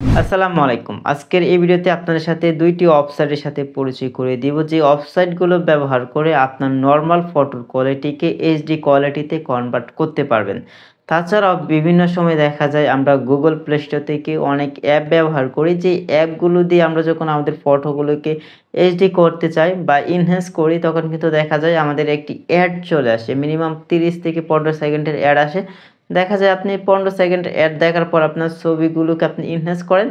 আসসালামু আলাইকুম। আজকের এই ভিডিওতে আপনাদের সাথে ২ টি ওয়েবসাইটের সাথে পরিচয় করিয়ে দিব। যে ওয়েবসাইটগুলো ব্যবহার করে আপনার নরমাল ফটোর কোয়ালিটিকে এইচডি কোয়ালিটিতে কনভার্ট করতে পারবেন। তাছাড়াও বিভিন্ন সময় দেখা যায় আমরা Google Play Store থেকে অনেক অ্যাপ ব্যবহার করি। যে অ্যাপগুলো দিয়ে আমরা যখন আমাদের ফটোগুলোকে এইচডি করতে চাই বা এনহ্যান্স করি তখন কিন্তু দেখা যায় আমাদের একটি অ্যাড চলে আসে। মিনিমাম ৩০ থেকে ১৫ সেকেন্ডের অ্যাড আসে। দেখা যায় আপনি ১৫ সেকেন্ড অ্যাড দেখার পর আপনার ছবিগুলোকে আপনি এনহ্যান্স করেন।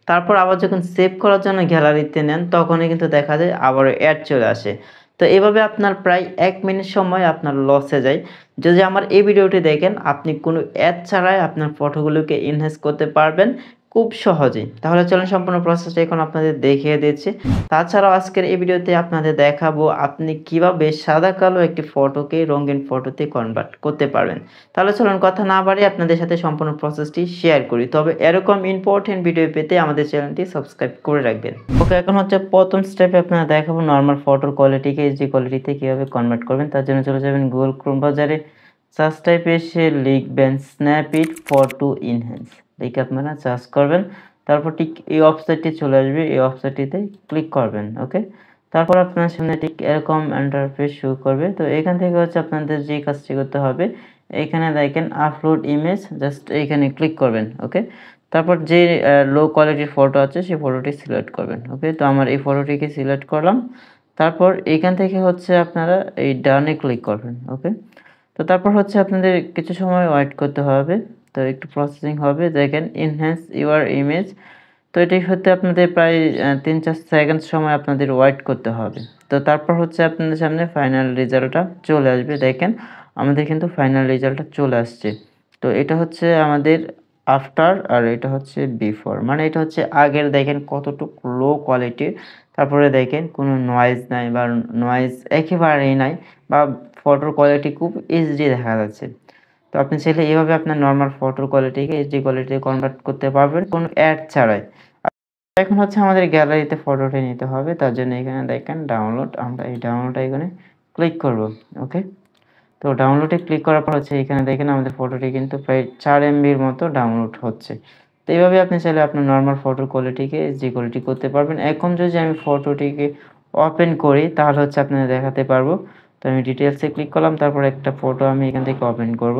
তারপর আবার যখন সেভ করার জন্য গ্যালারিতে নেন তখনই কিন্তু দেখা যায় আবারও অ্যাড চলে আসে। তো এভাবে আপনার প্রায় ১ মিনিট সময় আপনার লসে যায়। যদি আমার এই ভিডিওটি দেখেন আপনি কোনো অ্যাড ছাড়াই আপনার ফটোগুলোকে এনহ্যান্স করতে পারবেন খুব সহজেই। তাহলে চলুন সম্পূর্ণ প্রসেসটা এখন আপনাদের দেখিয়ে দিচ্ছি। তাছাড়াও আজকের এই ভিডিওতে আপনাদের দেখাবো আপনি কিভাবে সাদা কালো একটি ফটোকে রঙিন ফটোতে কনভার্ট করতে পারবেন। তাহলে চলুন কথা না বাড়িয়ে আপনাদের সাথে সম্পূর্ণ প্রসেসটি শেয়ার করি। তবে এরকম ইম্পোর্টেন্ট ভিডিও পেতে আমাদের চ্যানেলটি সাবস্ক্রাইব করে রাখবেন। ওকে, এখন হচ্ছে প্রথম স্টেপে আপনারা দেখাবো নরমাল ফটোর কোয়ালিটিকে এইচডি কোয়ালিটিতে কিভাবে কনভার্ট করবেন। তার জন্য চলে যাবেন গুগল ক্রোম ব্রাউজারে, সার্চ টাইপে এসে লিখবেন স্ন্যাপইট ফটো এনহ্যান্স লিখে আপনারা সার্চ করবেন। তারপর ঠিক এই ওয়েবসাইটটি চলে আসবে, এই ওয়েবসাইটটিতে ক্লিক করবেন। ওকে, তারপর আপনার সামনে ঠিক এরকম ইন্টারফেস শো করবে। তো এখান থেকে হচ্ছে আপনাদের যে কাজটি করতে হবে, এখানে দেখেন আপলোড ইমেজ, জাস্ট এইখানে ক্লিক করবেন। ওকে, তারপর যে লো কোয়ালিটির ফটো আছে সেই ফটোটি সিলেক্ট করবেন। ওকে, তো আমার এই ফটোটিকে সিলেক্ট করলাম। তারপর এইখান থেকে হচ্ছে আপনারা এই ডানে ক্লিক করবেন। ওকে, তো তারপর হচ্ছে আপনাদের কিছু সময় ওয়েট করতে হবে। তো একটু প্রসেসিং হবে। দেখেন এনহ্যান্স ইউর ইমেজ, তো এটি হতে আপনাদের প্রায় ৩-৪ সেকেন্ড সময় আপনাদের ওয়েট করতে হবে। তো তারপর হচ্ছে আপনাদের সামনে ফাইনাল রেজাল্টটা চলে আসবে। দেখেন আমাদের কিন্তু ফাইনাল রেজাল্টটা চলে আসছে। তো এটা হচ্ছে আমাদের আফটার, আর এটা হচ্ছে বিফোর। মানে এটা হচ্ছে আগের, দেখেন কতটুকু লো কোয়ালিটির। তারপরে দেখেন কোনো নয়েজ নাই বা নয়েজ একেবারেই নাই, বা ফটোর কোয়ালিটি খুব এইচডি দেখা যাচ্ছে। তো আপনি চাইলে এভাবে আপনার নরমাল ফটোর কোয়ালিটিকে এইচডি কোয়ালিটিতে কনভার্ট করতে পারবেন কোনো অ্যাড ছাড়াই। এখন হচ্ছে আমাদের গ্যালারিতে ফটোটি নিতে হবে। তার জন্য এখানে দেখেন ডাউনলোড, আমরা এই ডাউনলোড আইকনে ক্লিক করব। ওকে, তো ডাউনলোডে ক্লিক করার পর হচ্ছে এখানে দেখেন আমাদের ফটোটি কিন্তু প্রায় ৪ এমবির মতো ডাউনলোড হচ্ছে। তো এইভাবে আপনি চাইলে আপনার নরমাল ফটোর কোয়ালিটিকে এইচডি কোয়ালিটি করতে পারবেন। এখন যদি আমি ফটোটিকে ওপেন করি তাহলে হচ্ছে আপনাদের দেখাতে পারবো। তো আমি ডিটেইলসে ক্লিক করলাম, তারপর একটা ফটো আমি এখান থেকে ওপেন করব।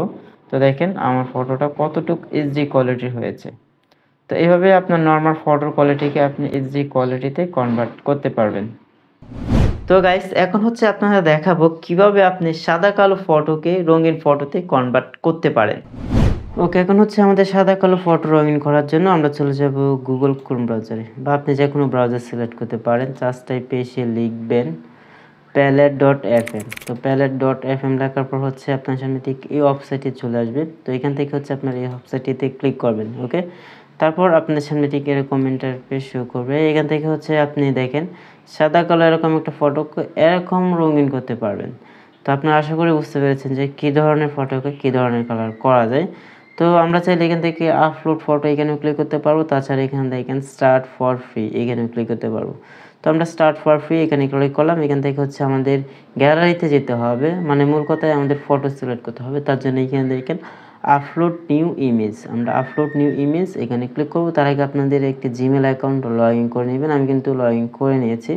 তো দেখেন আমার ফটোটা কতটুকু এইচডি কোয়ালিটির হয়েছে। তো এইভাবে আপনার নরমাল ফটোর কোয়ালিটিকে আপনি এইচডি কোয়ালিটিতে কনভার্ট করতে পারবেন। তো গাইস, এখন হচ্ছে আপনারা দেখাবো কিভাবে আপনি সাদা কালো ফটোকে রঙিন ফটোতে কনভার্ট করতে পারেন। ওকে, এখন হচ্ছে আমাদের সাদা কালো ফটো রঙিন করার জন্য আমরা চলে যাব গুগল ক্রোম ব্রাউজারে, বা আপনি যে কোনো ব্রাউজার সিলেক্ট করতে পারেন। সার্চ টাইপে এসে লিখবেন palette.fm। তো palette.fm লেখার পর হচ্ছে আপনার সামনে ঠিক এই ওয়েবসাইটে চলে আসবে। তো এখান থেকে হচ্ছে আপনার এই ওয়েবসাইটটিতে ক্লিক করবেন। ওকে, তারপর আপনার সামনে ঠিক এরকম ইন্টারফেস শো করবে। এখান থেকে হচ্ছে আপনি দেখেন সাদা কালো এরকম একটা ফটোকে এরকম রঙিন করতে পারবেন। তো আপনারা আশা করি বুঝতে পেরেছেন যে কী ধরনের ফটোকে কী ধরনের কালার করা যায়। তো আমরা চাইলে এখান থেকে আপলোড ফটো এখানেও ক্লিক করতে পারবো। তাছাড়া এখানে দেখেন স্টার্ট ফর ফ্রি এখানেও ক্লিক করতে পারবো। তো আমরা স্টার্ট ফর ফ্রি এখানে ক্লিক করলাম। এখান থেকে হচ্ছে আমাদের গ্যালারিতে যেতে হবে, মানে মূল কথায় আমাদের ফটো সিলেক্ট করতে হবে। তার জন্য এখানে দেখেন আপলোড নিউ ইমেজ, আমরা আপলোড নিউ ইমেজ এখানে ক্লিক করব। তার আগে আপনাদের একটি জিমেল অ্যাকাউন্ট লগ ইন করে নেবেন। আমি কিন্তু লগ ইন করে নিয়েছি।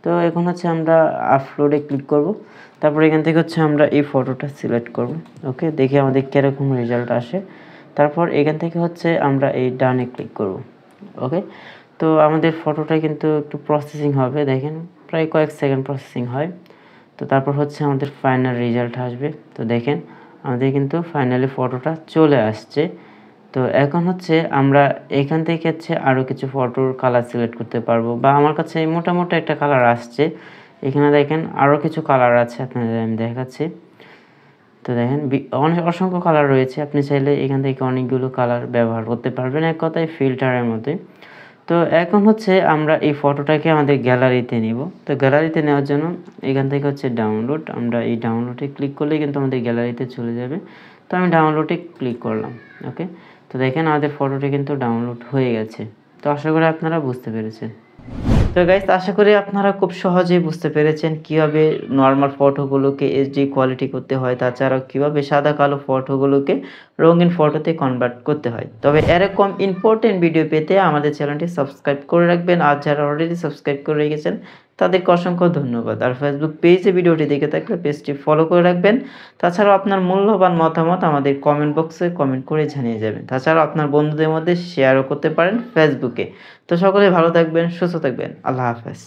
তো এখন হচ্ছে আমরা আপলোডে ক্লিক করব। তারপর এখান থেকে হচ্ছে আমরা এই ফটোটা সিলেক্ট করব। ওকে, দেখি আমাদের কীরকম রেজাল্ট আসে। তারপর এখান থেকে হচ্ছে আমরা এই ডানে ক্লিক করব। ওকে, তো আমাদের ফটোটা কিন্তু একটু প্রসেসিং হবে। দেখেন প্রায় কয়েক সেকেন্ড প্রসেসিং হয়। তো তারপর হচ্ছে আমাদের ফাইনাল রেজাল্ট আসবে। তো দেখেন আমাদের কিন্তু ফাইনালি ফটোটা চলে আসছে। তো এখন হচ্ছে আমরা এখান থেকে হচ্ছে আরও কিছু ফটোর কালার সিলেক্ট করতে পারবো, বা আমার কাছে মোটামুটি একটা কালার আসছে। এখানে দেখেন আরও কিছু কালার আছে, আপনাদের আমি দেখাচ্ছি। তো দেখেন অনেক অসংখ্য কালার রয়েছে। আপনি চাইলে এখান থেকে অনেকগুলো কালার ব্যবহার করতে পারবেন, এক কথায় ফিল্টারের মতোই। তো এখন হচ্ছে আমরা এই ফটোটাকে আমাদের গ্যালারিতে নিব। তো গ্যালারিতে নেওয়ার জন্য এখান থেকে হচ্ছে ডাউনলোড, আমরা এই ডাউনলোডে ক্লিক করলেই কিন্তু আমাদের গ্যালারিতে চলে যাবে। তো আমি ডাউনলোডে ক্লিক করলাম। ওকে, তো দেখেন আমাদের ফটোটি কিন্তু ডাউনলোড হয়ে গেছে। তো আশা করি আপনারা বুঝতে পেরেছেন। তো গাইস আশা করি আপনারা খুব সহজেই বুঝতে পেরেছেন কিভাবে নরমাল ফটোগুলোকে এইচডি কোয়ালিটি করতে হয়। তাছাড়াও কিভাবে সাদা কালো ফটোগুলোকে রঙিন ফটোতে কনভার্ট করতে হয়। তবে এরকম ইম্পোর্টেন্ট ভিডিও পেতে আমাদের চ্যানেলটি সাবস্ক্রাইব করে রাখবেন। আর যারা অলরেডি সাবস্ক্রাইব করে রেখেছেন তাদেরকে অসংখ্য ধন্যবাদ। আর ফেসবুক পেজে ভিডিওটি দেখে থাকলে পেজটি ফলো করে রাখবেন। তাছাড়াও আপনার মূল্যবান মতামত আমাদের কমেন্ট বক্সে কমেন্ট করে জানিয়ে যাবেন। তাছাড়াও আপনার বন্ধুদের মধ্যে শেয়ারও করতে পারেন ফেসবুকে। তো সকলে ভালো থাকবেন, সুস্থ থাকবেন। আল্লাহ হাফেজ।